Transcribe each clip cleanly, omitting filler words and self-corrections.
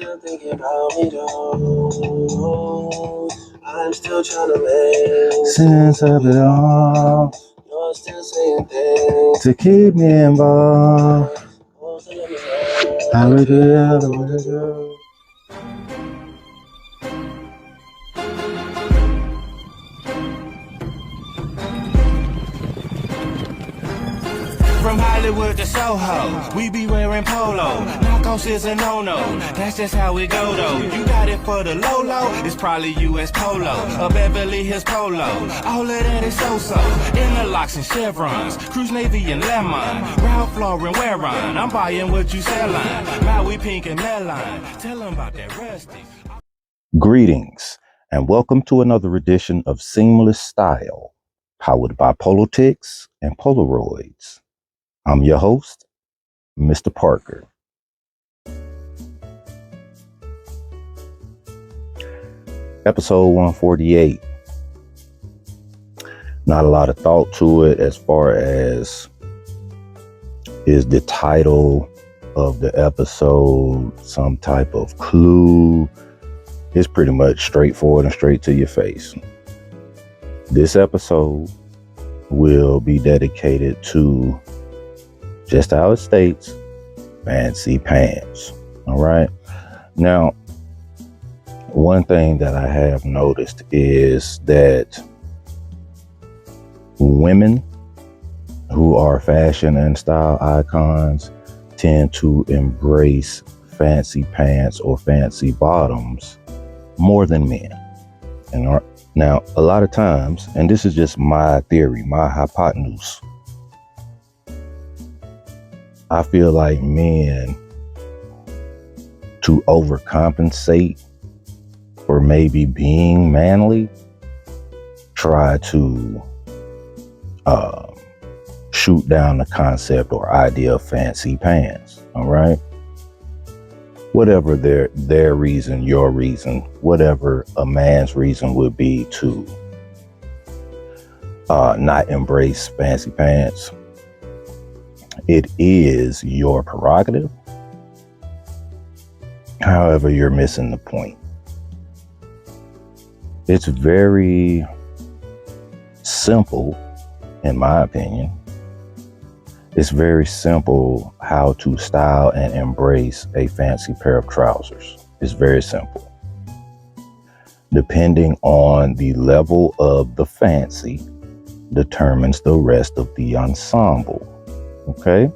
still thinking about me though. I'm still trying to make sense of it all. You're still saying things to keep me involved. How we feel the way it goes. From Hollywood to Soho, we be wearing polo. Narcos is a no-no, that's just how it go though. You got it for the low-low, it's probably US Polo, a Beverly Hills Polo. All of that is so-so, interlocks and chevrons, Cruise Navy and Lemon, Ralph Lauren Wearon. I'm buying what you sellin', Maui Pink and Melon. Tell them about that Rusty. Greetings, and welcome to another edition of Seamless Style, powered by Politics and Polaroids. I'm your host, Mr. Parker. Episode 148. Not a lot of thought to it as far as is the title of the episode some type of clue. It's pretty much straightforward and straight to your face. This episode will be dedicated to, just how it states, fancy pants. All right. Now, one thing that I have noticed is that women who are fashion and style icons tend to embrace fancy pants or fancy bottoms more than men. And now, a lot of times, and this is just my theory, my hypotenuse, I feel like men, to overcompensate for maybe being manly, try to shoot down the concept or idea of fancy pants. All right. Whatever their reason, your reason, whatever a man's reason would be to not embrace fancy pants, it is your prerogative. However, you're missing the point. It's very simple, in my opinion. It's very simple how to style and embrace a fancy pair of trousers. It's very simple. Depending on the level of the fancy determines the rest of the ensemble. Okay?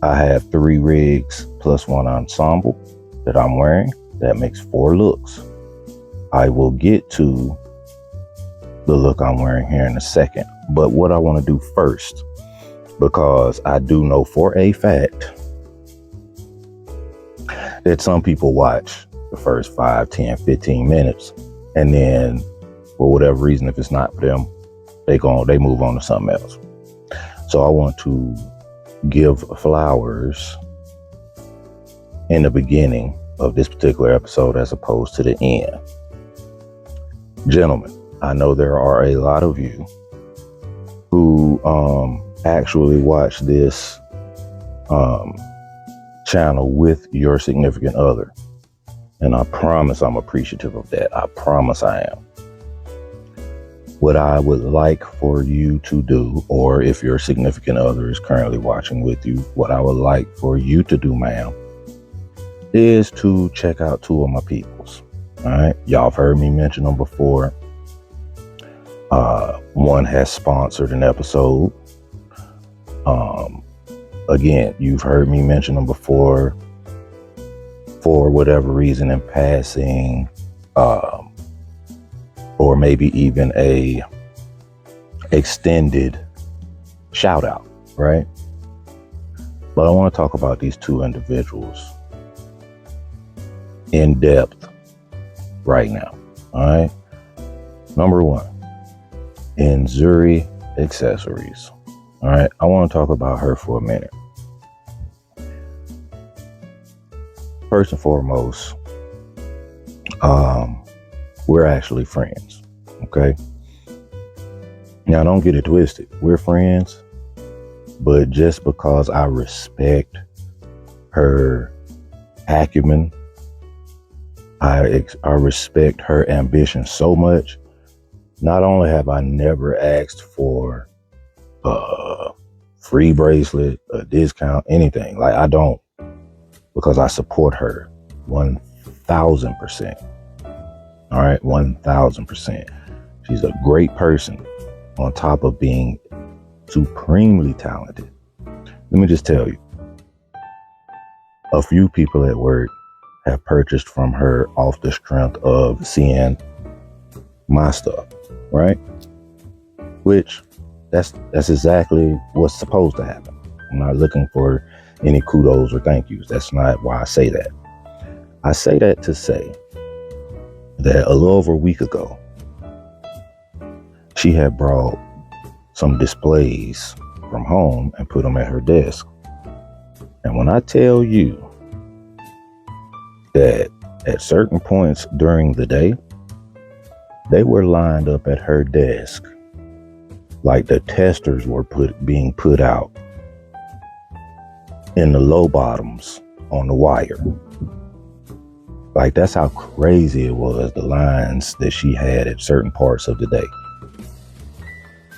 I have 3 rigs plus 1 ensemble that I'm wearing. That makes 4 looks. I will get to the look I'm wearing here in a second. But what I want to do first, because I do know for a fact that some people watch the first 5, 10, 15 minutes, and then for whatever reason, if it's not for them, they move on to something else. So I want to give flowers in the beginning of this particular episode as opposed to the end. Gentlemen, I know there are a lot of you who actually watch this channel with your significant other. And I promise I'm appreciative of that. I promise I am. What I would like for you to do, or if your significant other is currently watching with you, what I would like for you to do, ma'am, is to check out 2 of my peoples. All right. Y'all have heard me mention them before. One has sponsored an episode. Again, you've heard me mention them before for whatever reason in passing, or maybe even a extended shout out, right? But I want to talk about these 2 individuals in depth right now. All right. Number 1, Zuri Accessories. All right. I want to talk about her for a minute. First and foremost, we're actually friends. Okay. Now, don't get it twisted. We're friends, but just because I respect her acumen. I respect her ambition so much. Not only have I never asked for a free bracelet, a discount, anything. Like, I don't, because I support her 1,000%. All right, 1,000%. She's a great person on top of being supremely talented. Let me just tell you, a few people at work have purchased from her off the strength of seeing my stuff, right? Which that's exactly what's supposed to happen. I'm not looking for any kudos or thank yous. That's not why I say that. I say that to say that a little over a week ago, she had brought some displays from home and put them at her desk. And when I tell you that at certain points during the day, they were lined up at her desk like the testers were being put out in the low bottoms on the wire. Like, that's how crazy it was, the lines that she had at certain parts of the day.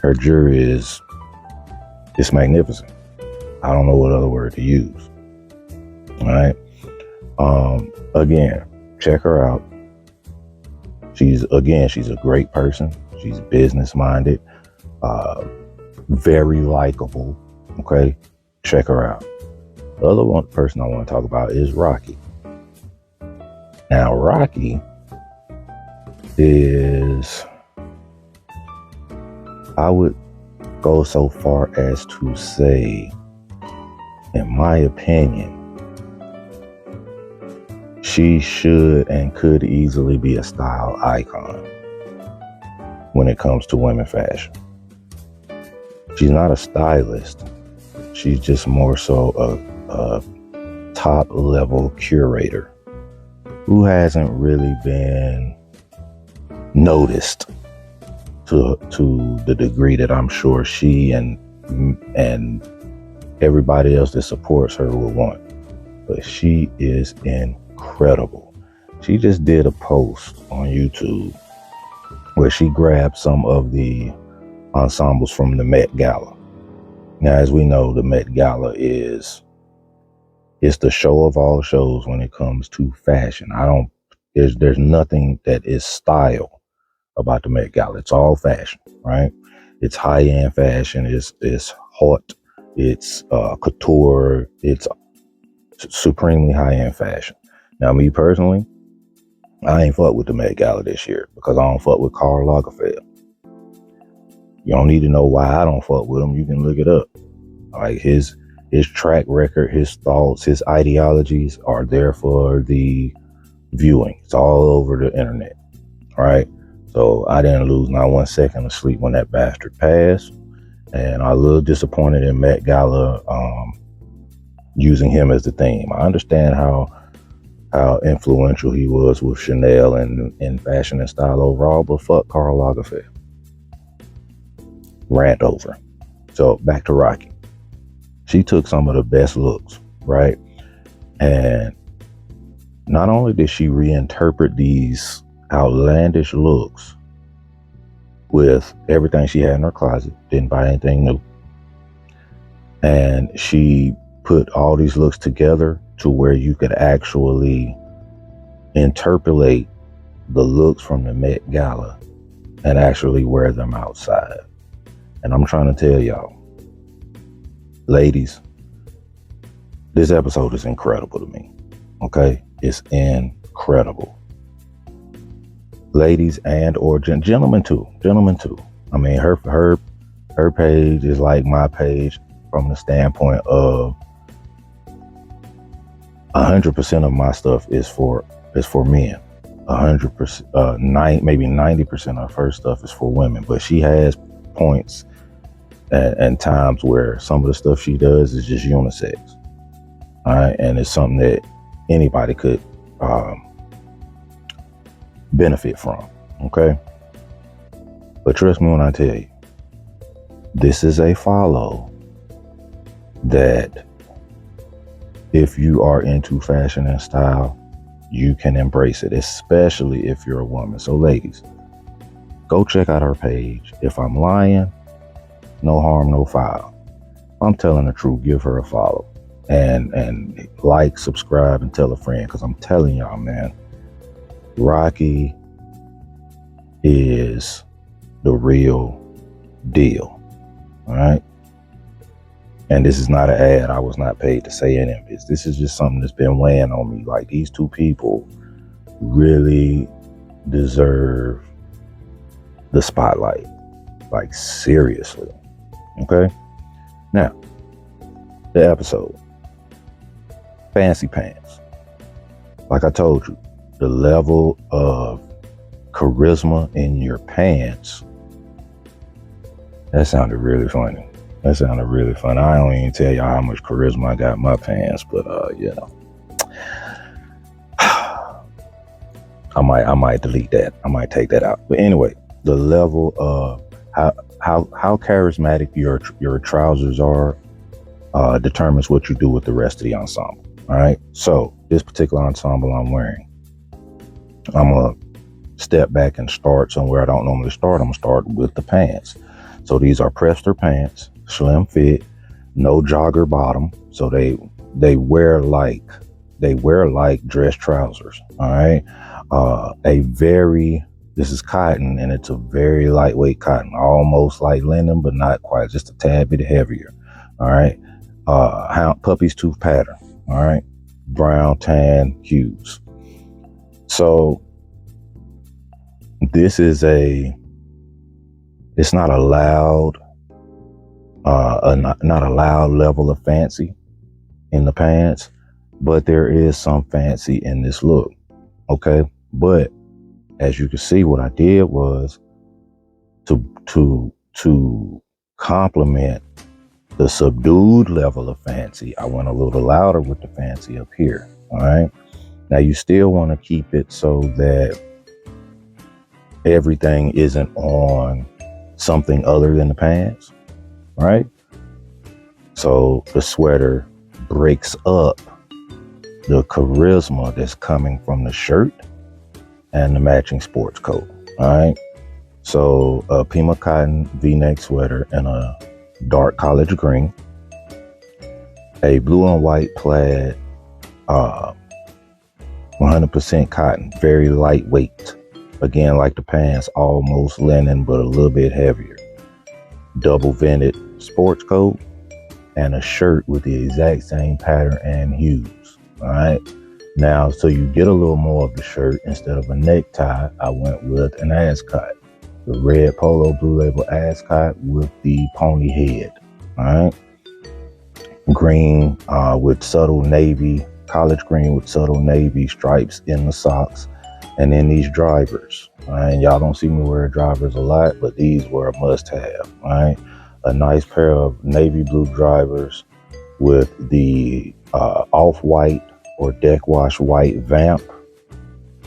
Her jewelry is magnificent. I don't know what other word to use. All right. Again, check her out. She's a great person. She's business minded, very likable. Okay. Check her out. The other person I want to talk about is Rocky. Now, Rocky is, I would go so far as to say, in my opinion, she should and could easily be a style icon when it comes to women fashion. She's not a stylist. She's just more so a top level curator who hasn't really been noticed to the degree that I'm sure she and everybody else that supports her will want. But she is incredible. She just did a post on YouTube where she grabbed some of the ensembles from the Met Gala. Now, as we know, the Met Gala it's the show of all shows when it comes to fashion. There's nothing that is style about the Met Gala. It's all fashion, right? It's high-end fashion. It's hot. It's couture. It's supremely high-end fashion. Now, me personally, I ain't fuck with the Met Gala this year because I don't fuck with Karl Lagerfeld. You don't need to know why I don't fuck with him. You can look it up. Like, his track record, his thoughts, his ideologies are there for the viewing. It's all over the internet, right? So I didn't lose not 1 second of sleep when that bastard passed. And I'm a little disappointed in Met Gala using him as the theme. I understand how influential he was with Chanel and in fashion and style overall, but fuck Karl Lagerfeld. Rant over. So back to Rocky. She took some of the best looks, right? And not only did she reinterpret these outlandish looks with everything she had in her closet, didn't buy anything new. And she put all these looks together to where you could actually interpolate the looks from the Met Gala and actually wear them outside. And I'm trying to tell y'all, ladies, this episode is incredible to me. Okay? It's incredible. Ladies and or gentlemen too. I mean, her page is like my page from the standpoint of 100% of my stuff is for men. 100%, maybe 90% of her stuff is for women. But she has points and times where some of the stuff she does is just unisex. All right, and it's something that anybody could benefit from. Okay, but trust me when I tell you, this is a follow that if you are into fashion and style, you can embrace it, especially if you're a woman. So ladies, go check out her page. If I'm lying, no harm, no foul. If I'm telling the truth, give her a follow. And like, subscribe, and tell a friend, because I'm telling y'all, man, Rocky is the real deal. All right. And this is not an ad. I was not paid to say any of this. This is just something that's been weighing on me. Like, these two people really deserve the spotlight. Like, seriously. Okay. Now, the episode. Fancy pants. Like I told you, the level of charisma in your pants. That sounded really funny. I don't even tell y'all how much charisma I got in my pants, but you know. I might delete that. I might take that out. But anyway, the level of how charismatic your trousers are determines what you do with the rest of the ensemble. All right. So this particular ensemble I'm wearing, I'm gonna step back and start somewhere I don't normally start. I'm gonna start with the pants. So these are Prester pants, slim fit, no jogger bottom. So they wear like dress trousers. All right. This is cotton, and it's a very lightweight cotton, almost like linen, but not quite, just a tad bit heavier. All right. Puppy's tooth pattern. All right. Brown, tan hues. So this is it's not a loud, not a loud level of fancy in the pants, but there is some fancy in this look. Okay. But as you can see, what I did was to complement the subdued level of fancy, I went a little louder with the fancy up here. All right. Now you still want to keep it so that everything isn't on something other than the pants. Right. So the sweater breaks up the charisma that's coming from the shirt and the matching sports coat. All right. So a Pima cotton V-neck sweater and a dark college green, a blue and white plaid, 100% cotton, very lightweight. Again, like the pants, almost linen, but a little bit heavier. Double vented sports coat and a shirt with the exact same pattern and hues. All right. Now, so you get a little more of the shirt, instead of a necktie, I went with an ascot. The red Polo Blue Label ascot with the pony head. All right. Green with subtle navy, college green with subtle navy stripes in the socks. And then these drivers. All right. Y'all don't see me wear drivers a lot, but these were a must have. All right. A nice pair of navy blue drivers with the off-white or deck wash white vamp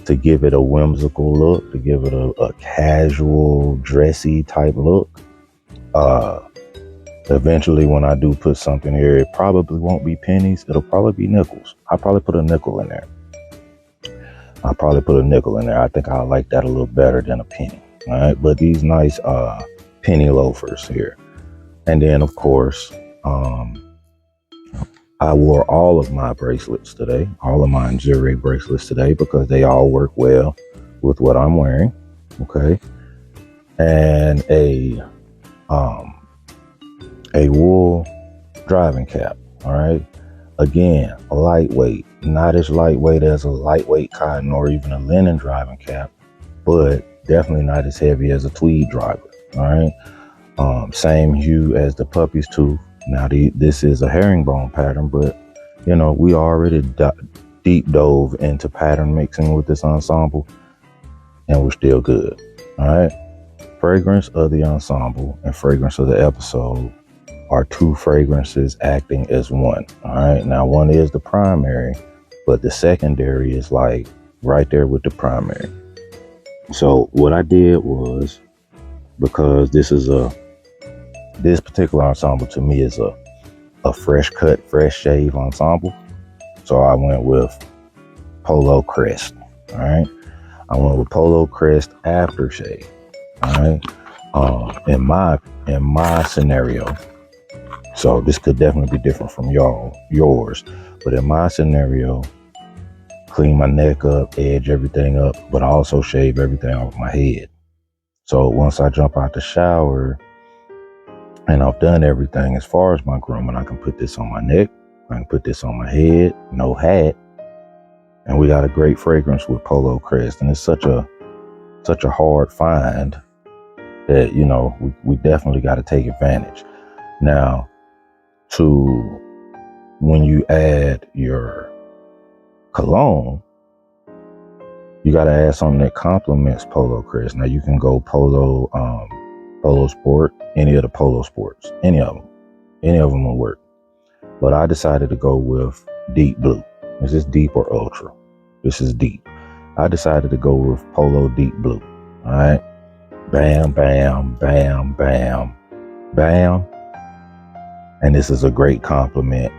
to give it a whimsical look, to give it a casual, dressy type look. Eventually, when I do put something here, it probably won't be pennies. It'll probably be nickels. I'll probably put a nickel in there. I think I like that a little better than a penny. All right. But these nice penny loafers here. And then, of course, I wore all of my bracelets today, all of my jewelry bracelets today, because they all work well with what I'm wearing. Okay. And a wool driving cap. All right. Again, lightweight, not as lightweight as a lightweight cotton or even a linen driving cap, but definitely not as heavy as a tweed driver. All right. Same hue as the puppy's tooth. Now, this is a herringbone pattern, but, you know, we already deep dove into pattern mixing with this ensemble, and we're still good. All right. Fragrance of the ensemble and fragrance of the episode are two fragrances acting as one. All right. Now, one is the primary, but the secondary is like right there with the primary. So what I did was, because this particular ensemble to me is a fresh cut, fresh shave ensemble. So I went with Polo Crest. All right. I went with Polo Crest aftershave. All right. In my scenario, so this could definitely be different from yours, but in my scenario, clean my neck up, edge everything up, but I also shave everything off my head. So once I jump out the shower and I've done everything as far as my grooming, I can put this on my neck, I can put this on my head, no hat, and we got a great fragrance with Polo Crest. And it's such a hard find that, you know, we definitely got to take advantage. Now, when you add your cologne, you got to add something that complements Polo Crest. Now you can go Polo Sport, any of the Polo Sports, any of them will work. But I decided to go with Deep Blue. Is this deep or ultra? This is deep. I decided to go with Polo Deep Blue. All right. Bam, bam, bam, bam, bam. And this is a great compliment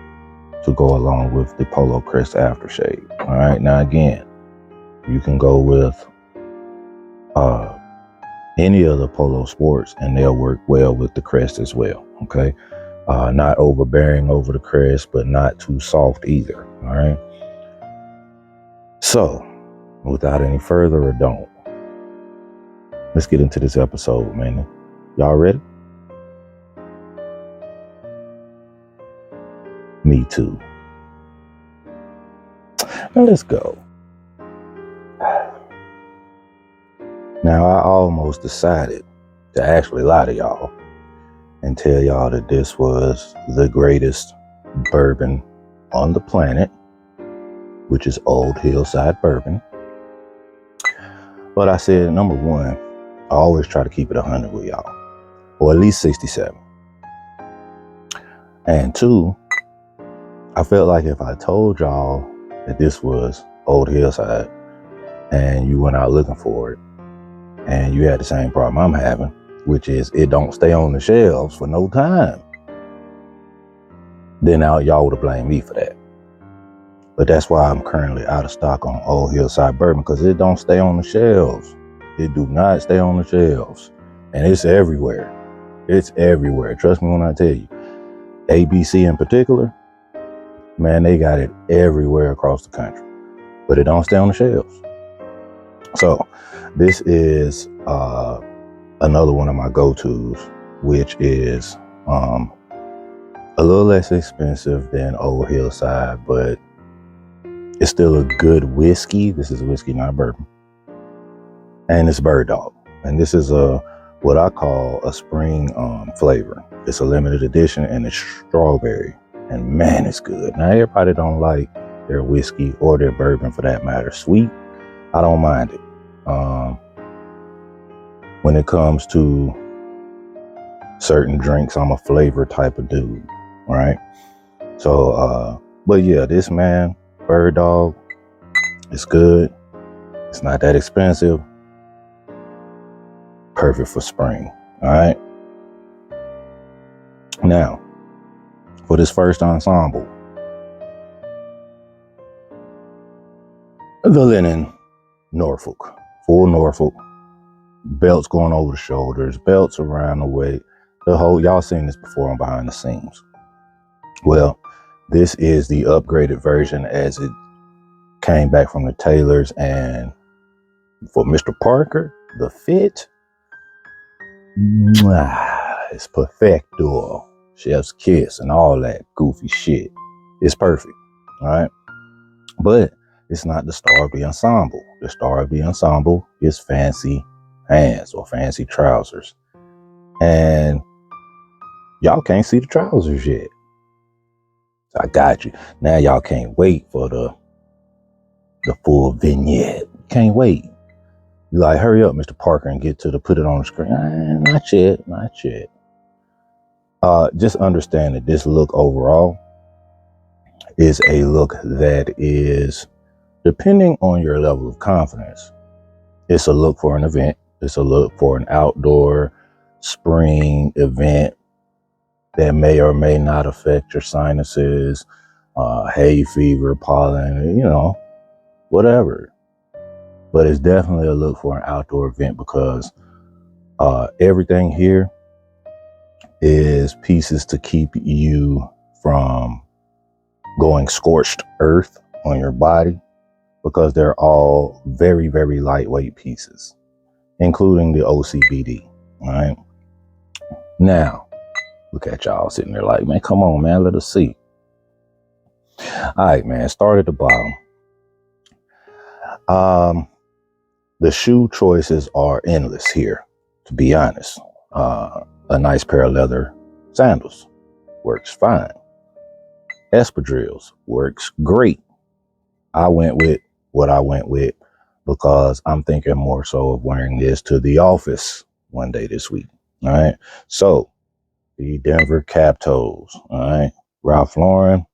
to go along with the Polo Crest aftershave. All right. Now, again, you can go with any of the Polo Sports and they'll work well with the Crest as well. Okay. Not overbearing over the Crest, but not too soft either. All right. So, without any further ado, let's get into this episode, man. Y'all ready? Me too. Now let's go. Now, I almost decided to actually lie to y'all and tell y'all that this was the greatest bourbon on the planet, which is Old Hillside Bourbon. But I said, number one, I always try to keep it 100 with y'all, or at least 67. And two, I felt like if I told y'all that this was Old Hillside and you went out looking for it and you had the same problem I'm having, which is it don't stay on the shelves for no time, then y'all would have blamed me for that. But that's why I'm currently out of stock on Old Hillside Bourbon, because it don't stay on the shelves. It do not stay on the shelves. And it's everywhere. It's everywhere. Trust me when I tell you. ABC in particular, man, they got it everywhere across the country. But it don't stay on the shelves. So this is another one of my go-tos, which is a little less expensive than Old Hillside, but it's still a good whiskey. This is a whiskey, not bourbon. And it's Bird Dog. And this is what I call a spring flavor. It's a limited edition and it's strawberry. And man, it's good. Now, everybody don't like their whiskey or their bourbon for that matter sweet. I don't mind it. When it comes to certain drinks, I'm a flavor type of dude. All right. So, but yeah, this man, Bird Dog, it's good. It's not that expensive. Perfect for spring. All right. Now, for this first ensemble, the linen Norfolk, full Norfolk, belts going over the shoulders, belts around the waist. The whole, y'all seen this before on Behind the Scenes. Well, this is the upgraded version as it came back from the tailors, and for Mr. Parker, the fit, it's perfecto. Chef's kiss and all that goofy shit. It's perfect. All right. But it's not the star of the ensemble. The star of the ensemble is fancy pants or fancy trousers. And y'all can't see the trousers yet. So I got you. Now y'all can't wait for the full vignette. Can't wait. You like, hurry up, Mr. Parker, and put it on the screen. Not yet, not yet. Just understand that this look overall is a look that is, depending on your level of confidence, it's a look for an event. It's a look for an outdoor spring event that may or may not affect your sinuses. hay fever, pollen, whatever. But it's definitely a look for an outdoor event because everything here is pieces to keep you from going scorched earth on your body, because they're all very, very lightweight pieces, including the OCBD. All right. Now, look at y'all sitting there like, man, come on, man, let us see. All right, man, start at the bottom. The shoe choices are endless here, to be honest. A nice pair of leather sandals works fine. Espadrilles works great. I went with what I went with because I'm thinking more so of wearing this to the office one day this week. All right. So the Denver cap toes. All right. Ralph Lauren.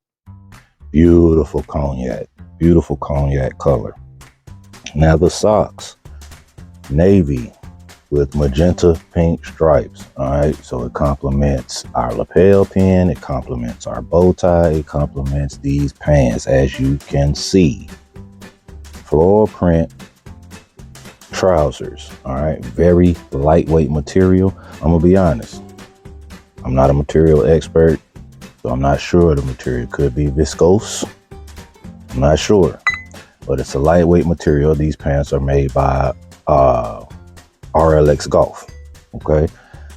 Beautiful cognac color. Now the socks, navy with magenta pink stripes. All right. So it complements our lapel pin. It complements our bow tie. It complements these pants, as you can see. Floral print trousers. All right. Very lightweight material. I'm going to be honest. I'm not a material expert, so I'm not sure the material could be viscose. I'm not sure, but it's a lightweight material. These pants are made by RLX Golf. Okay.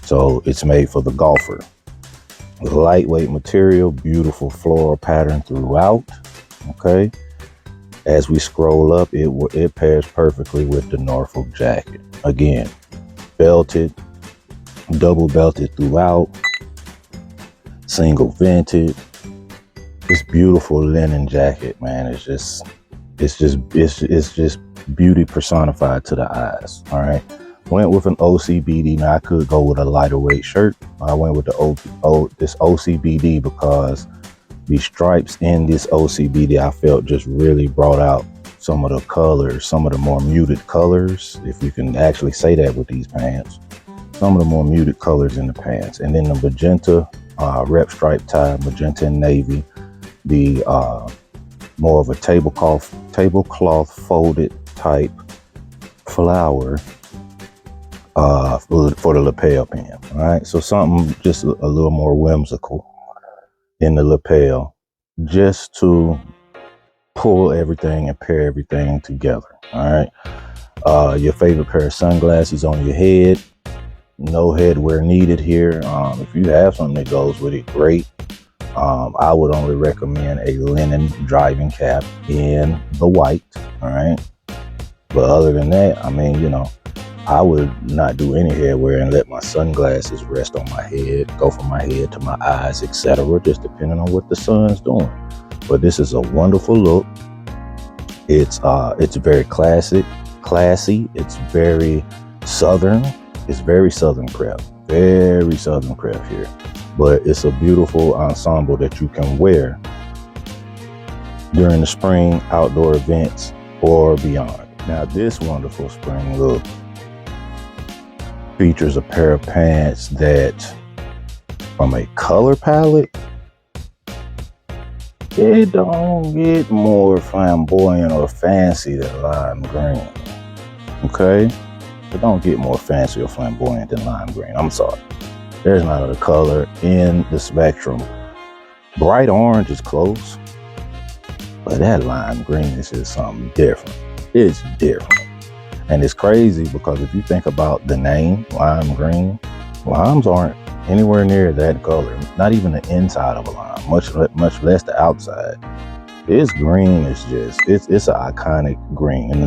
So it's made for the golfer. Lightweight material, beautiful floral pattern throughout. Okay. As we scroll up, it pairs perfectly with the Norfolk jacket. Again, belted, double belted throughout, single vented. This beautiful linen jacket, man, it's just beauty personified to the eyes. All right. Went with an OCBD. Now I could go with a lighter weight shirt. I went with this OCBD because the stripes in this OCBD I felt just really brought out some of the colors, some of the more muted colors, if you can actually say that with these pants. Some of the more muted colors in the pants. And then the magenta rep stripe tie, magenta and navy, the more of a tablecloth folded type flower for the lapel pin. All right, so something just a little more whimsical in the lapel, just to pull everything and pair everything together. All right, your favorite pair of sunglasses on your head. No headwear needed here. If you have something that goes with it, great. I would only recommend a linen driving cap in the white. All right, but other than that, I mean, I would not do any headwear and let my sunglasses rest on my head, go from my head to my eyes, etc., just depending on what the sun's doing. But this is a wonderful look. It's very classy. It's very southern. It's very southern prep here. But it's a beautiful ensemble that you can wear during the spring outdoor events or beyond. Now this wonderful spring look features a pair of pants that, from a color palette, it don't get more flamboyant or fancy than lime green. Okay? It don't get more fancy or flamboyant than lime green. I'm sorry. There's not a color in the spectrum. Bright orange is close, but that lime green is just something different. It's different. And it's crazy because if you think about the name, lime green, limes aren't anywhere near that color. Not even the inside of a lime, much less the outside. This green is just, it's an iconic green, and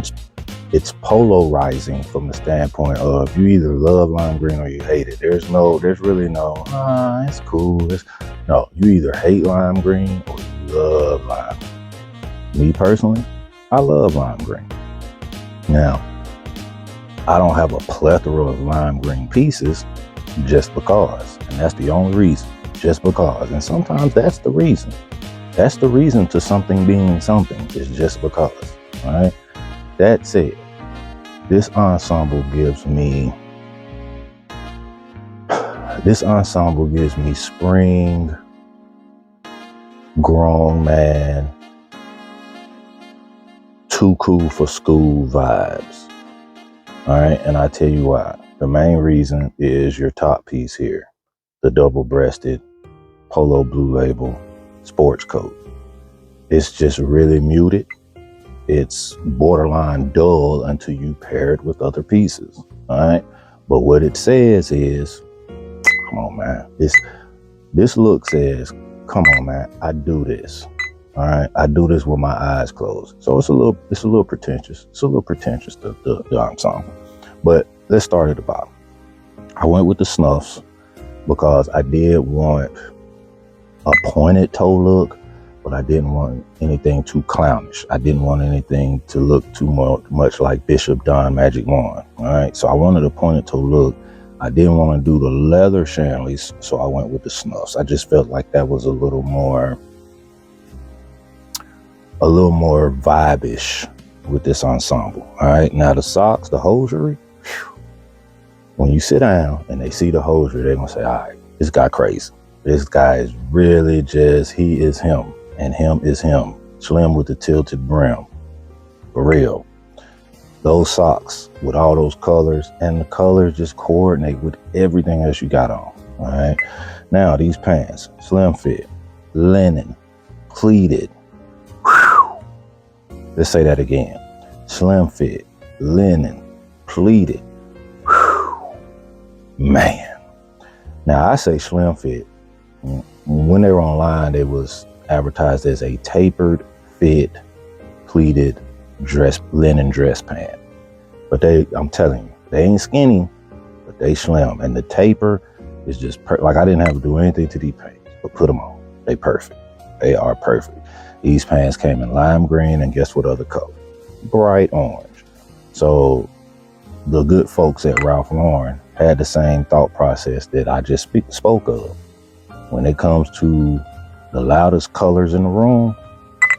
it's polarizing from the standpoint of you either love lime green or you hate it. There's really no, it's cool. No, you either hate lime green or you love lime. Me personally, I love lime green. Now, I don't have a plethora of lime green pieces just because, and that's the only reason, just because. And sometimes that's the reason. That's the reason to something being something, is just because. All right. That said, this ensemble gives me spring grown man, too cool for school vibes. All right, and I tell you why. The main reason is your top piece here, the double-breasted polo blue label sports coat. It's just really muted. It's borderline dull until you pair it with other pieces. All right, but what it says is, come on, man. This look says, come on, man. I do this. All right, I do this with my eyes closed. So it's a little pretentious. It's a little pretentious, the ensemble. But let's start at the bottom. I went with the snuffs because I did want a pointed toe look, but I didn't want anything too clownish. I didn't want anything to look too much like Bishop Don Magic Wand. All right, so I wanted a pointed toe look. I didn't want to do the leather Shanleys, so I went with the snuffs. I just felt like that was a little more vibe-ish with this ensemble. All right, now the socks, the hosiery, when you sit down and they see the hosiery, they're gonna say, all right, this guy crazy. This guy is really just, he is him, and him is him. Slim with the tilted brim, for real. Those socks with all those colors, and the colors just coordinate with everything else you got on. All right, now these pants, slim fit, linen, pleated. Whew. Let's say that again. Slim fit, linen, pleated. Whew. Man. Now I say slim fit. When they were online, it was advertised as a tapered fit, pleated linen dress pant. But I'm telling you, they ain't skinny, but they slim. And the taper is just like, I didn't have to do anything to these pants, but put them on. They perfect. They are perfect. These pants came in lime green, and guess what other color? Bright orange. So the good folks at Ralph Lauren had the same thought process that I just spoke of. When it comes to the loudest colors in the room,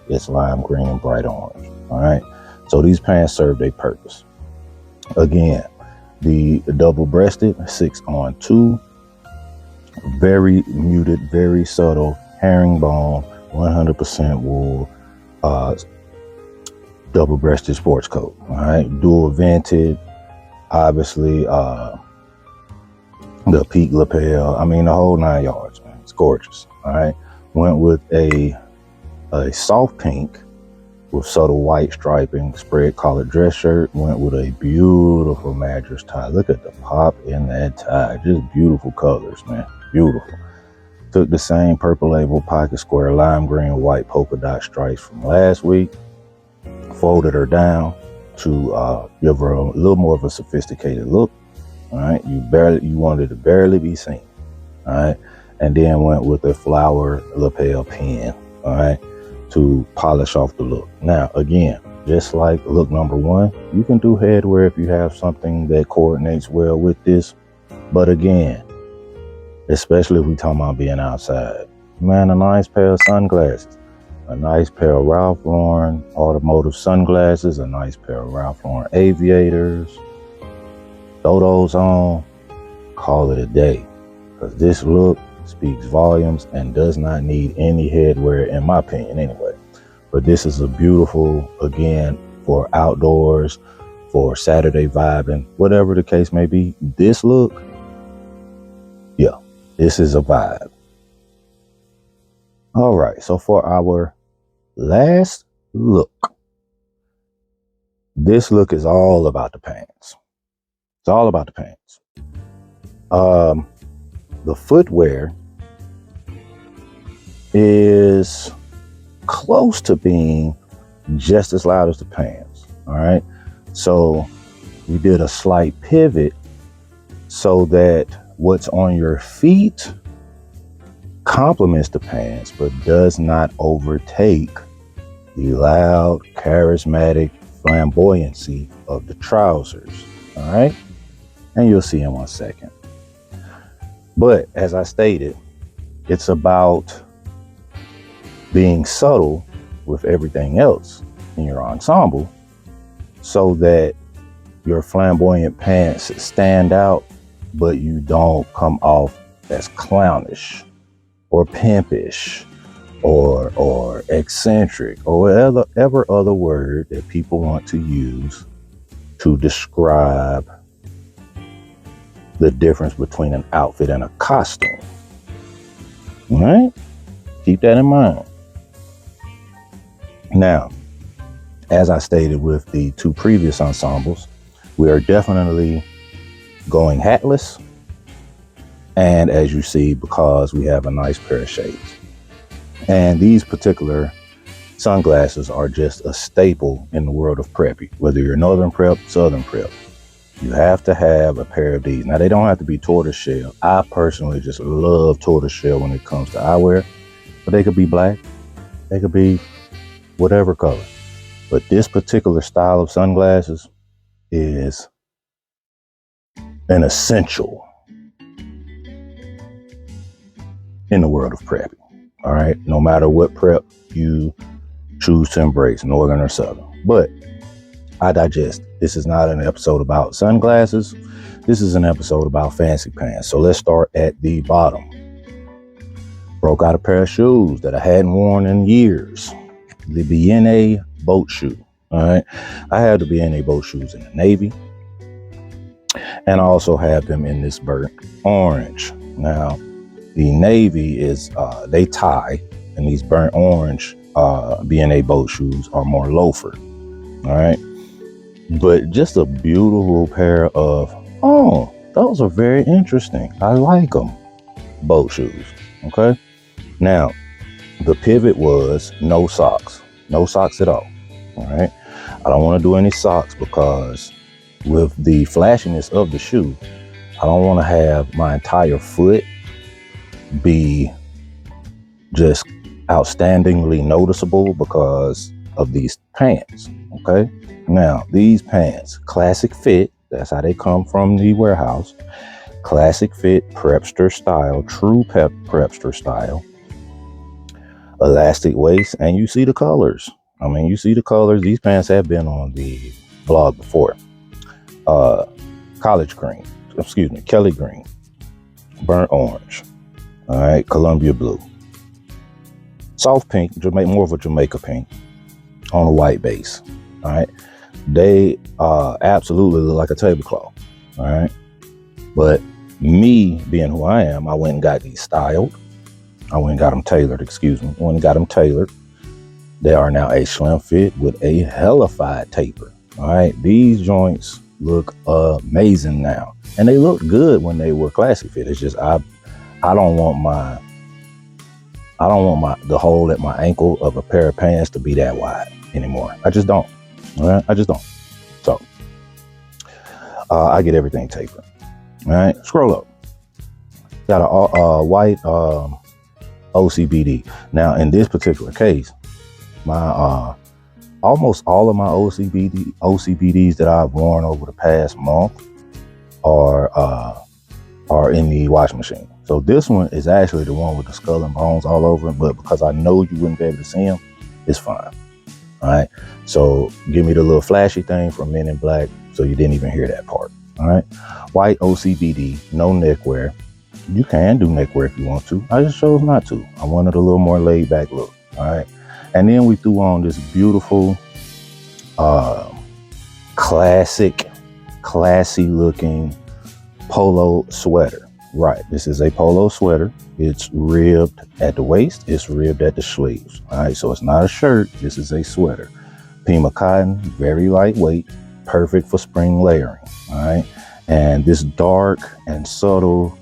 it's lime green and bright orange. All right, so these pants serve their purpose. Again, the double-breasted 6-on-2, very muted, very subtle, herringbone, 100% wool, double-breasted sports coat. All right, dual vented, obviously, the peak lapel. I mean, the whole 9 yards, man. It's gorgeous. All right, went with a soft pink with subtle white striping, spread collar dress shirt. Went with a beautiful mattress tie. Look at the pop in that tie. Just beautiful colors, man. Beautiful. Took the same purple label pocket square lime green white polka dot stripes from last week. Folded her down to give her a little more of a sophisticated look. All right, you wanted to barely be seen. All right, and then went with a flower lapel pin. All right, to polish off the look. Now, again, just like look number one, you can do headwear if you have something that coordinates well with this. But again, especially if we talking about being outside, man, a nice pair of sunglasses, a nice pair of Ralph Lauren automotive sunglasses, a nice pair of Ralph Lauren aviators, throw those on, call it a day. Because this look speaks volumes and does not need any headwear, in my opinion anyway. But this is a beautiful, again, for outdoors, for Saturday vibing, whatever the case may be. This look, yeah, this is a vibe. All right, so for our last look, this look is all about the pants. It's all about the pants. The footwear is close to being just as loud as the pants. All right, so we did a slight pivot so that what's on your feet complements the pants, but does not overtake the loud, charismatic flamboyancy of the trousers. All right, and you'll see in 1 second. But as I stated, it's about being subtle with everything else in your ensemble so that your flamboyant pants stand out, but you don't come off as clownish or pimpish or eccentric or whatever other word that people want to use to describe the difference between an outfit and a costume. All right? Keep that in mind. Now, as I stated with the two previous ensembles, we are definitely going hatless. And as you see, because we have a nice pair of shades. And these particular sunglasses are just a staple in the world of preppy. Whether you're Northern Prep, Southern Prep, you have to have a pair of these. Now, they don't have to be tortoiseshell. I personally just love tortoiseshell when it comes to eyewear. But they could be black. They could be whatever color. But this particular style of sunglasses is an essential in the world of preppy. All right, no matter what prep you choose to embrace, Northern or Southern. But I digest. This is not an episode about sunglasses. This is an episode about fancy pants. So let's start at the bottom. Broke out a pair of shoes that I hadn't worn in years. The BNA boat shoe. All right, I have the BNA boat shoes in the navy, and I also have them in this burnt orange. Now, the navy is, they tie, and these burnt orange BNA boat shoes are more loafer. All right. But just a beautiful pair of, oh, those are very interesting. I like them. Boat shoes. Okay. Now, the pivot was no socks. No socks at all. All right. I don't want to do any socks because with the flashiness of the shoe, I don't want to have my entire foot be just outstandingly noticeable because of these pants. Okay. Now, these pants, classic fit, that's how they come from the warehouse. Classic fit, prepster style, true prepster style. Elastic waist, and you see the colors. I mean, you see the colors. These pants have been on the blog before. Kelly green, burnt orange. All right, Columbia blue, soft pink, more of a Jamaica pink on a white base. All right, they absolutely look like a tablecloth. All right, but me being who I am, I went and got these styled. I went and got them tailored. Went and got them tailored. They are now a slim fit with a hellified taper. All right, these joints look amazing now, and they looked good when they were classic fit. It's just I don't want the hole at my ankle of a pair of pants to be that wide anymore. I just don't. All right, I just don't. So I get everything tapered. All right, scroll up. Got a white OCBD. Now, in this particular case, my almost all of my OCBDs that I've worn over the past month are in the washing machine. So this one is actually the one with the skull and bones all over it, but because I know you wouldn't be able to see them, it's fine. All right. So give me the little flashy thing from Men in Black, so you didn't even hear that part. All right. White OCBD, no neckwear. You can do neckwear if you want to. I just chose not to. I wanted a little more laid back look. All right. And then we threw on this beautiful, classy looking polo sweater. Right. This is a polo sweater. It's ribbed at the waist. It's ribbed at the sleeves. All right. So it's not a shirt. This is a sweater. Pima cotton, very lightweight, perfect for spring layering. All right. And this dark and subtle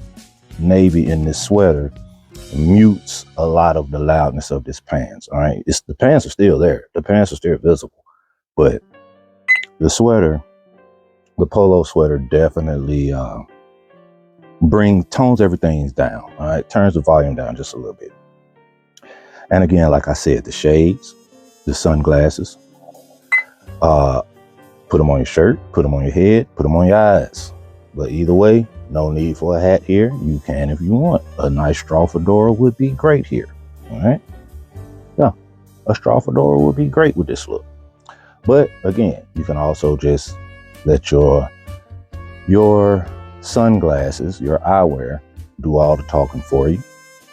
navy in this sweater mutes a lot of the loudness of this pants. All right. The pants are still there. The pants are still visible, but the sweater, the polo sweater definitely, tones everything down. All right. Turns the volume down just a little bit. And again, like I said, the shades, the sunglasses, put them on your shirt, put them on your head, put them on your eyes. But either way, no need for a hat here. You can if you want. A nice straw fedora would be great here. All right. Yeah. A straw fedora would be great with this look. But again, you can also just let your sunglasses, your eyewear, do all the talking for you.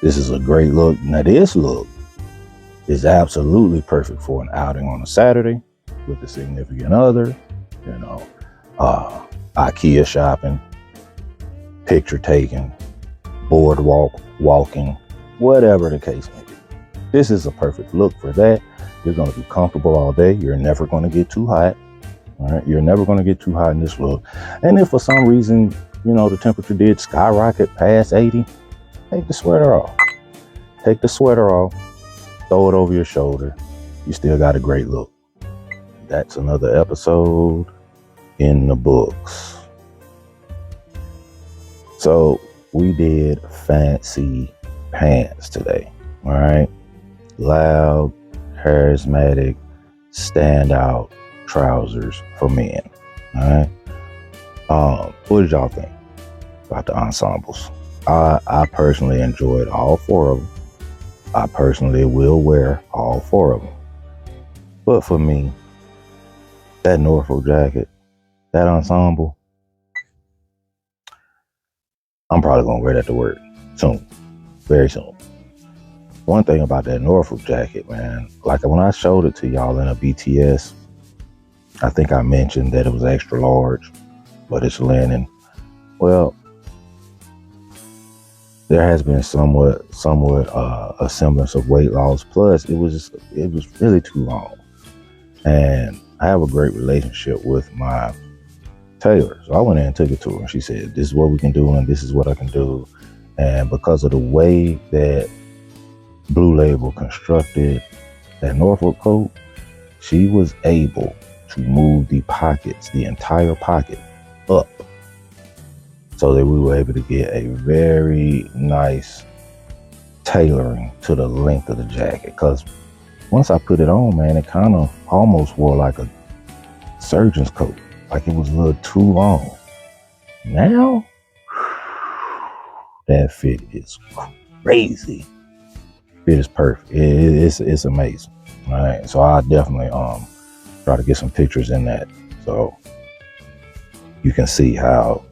This is a great look. Now this look It's absolutely perfect for an outing on a Saturday with a significant other, you know, IKEA shopping, picture taking, boardwalk walking, whatever the case may be. This is a perfect look for that. You're going to be comfortable all day. You're never going to get too hot. All right. You're never going to get too hot in this look. And if for some reason, you know, the temperature did skyrocket past 80, take the sweater off. Take the sweater off. Throw it over your shoulder. You still got a great look. That's another episode in the books. So we did fancy pants today. All right. Loud, charismatic, standout trousers for men. All right. What did y'all think about the ensembles? I personally enjoyed all four of them. I personally will wear all four of them. But for me, that Norfolk jacket, that ensemble, I'm probably going to wear that to work soon, very soon. One thing about that Norfolk jacket, man, like when I showed it to y'all in a BTS, I think I mentioned that it was extra large, but it's linen. Well, there has been somewhat a semblance of weight loss. Plus, it was really too long. And I have a great relationship with my tailor. So I went in and took it to her, and she said, this is what we can do, and this is what I can do. And because of the way that Blue Label constructed that Norfolk coat, she was able to move the pockets, the entire pocket, up, so that we were able to get a very nice tailoring to the length of the jacket. Because once I put it on, man, it kind of almost wore like a surgeon's coat, like it was a little too long. Now, that fit is crazy. It is perfect. It's amazing. All right. So I definitely try to get some pictures in that, so you can see how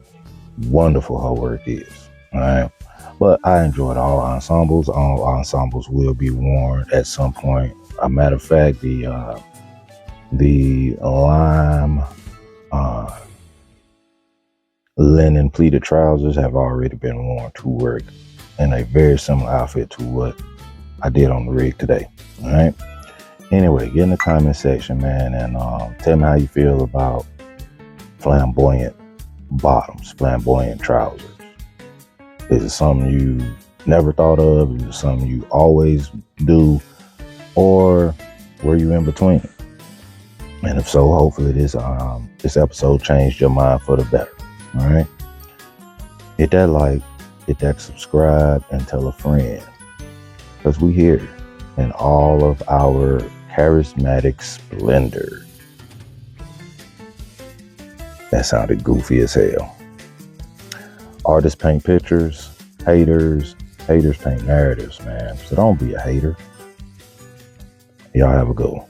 wonderful her work is. All right. But I enjoyed all ensembles. All ensembles will be worn at some point. A matter of fact, the lime linen pleated trousers have already been worn to work in a very similar outfit to what I did on the rig today. All right. Anyway, get in the comment section, man, and tell me how you feel about flamboyant bottoms, flamboyant trousers. Is it something you never thought of? Is it something you always do? Or were you in between? And if so, hopefully this episode changed your mind for the better. All right. Hit that like, hit that subscribe, and tell a friend. Because we here in all of our charismatic splendor. That sounded goofy as hell. Artists paint pictures, haters paint narratives, man. So don't be a hater. Y'all have a good one.